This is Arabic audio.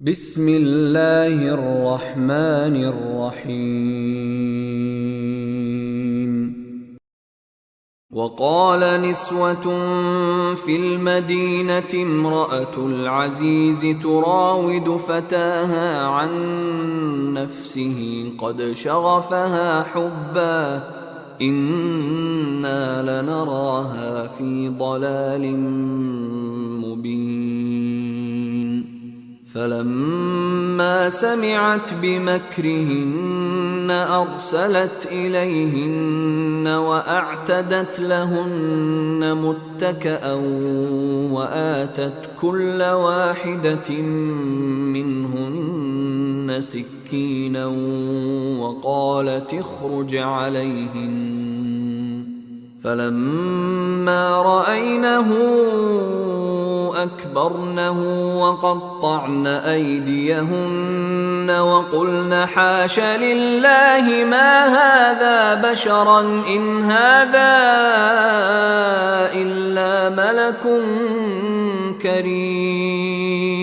بسم الله الرحمن الرحيم. وقال نسوة في المدينة امرأة العزيز تراود فتاها عن نفسه قد شغفها حبا إنا لنراها في ضلال مبين. فلما سمعت بمكرهن أرسلت إليهن وأعتدت لهن متكأ وآتت كل واحدة منهن سكينا وقالت اخرج عليهن. فلما رأينه أكبرنه وقطعن أيديهن وقلن حاش لله ما هذا بشرا إن هذا إلا ملك كريم.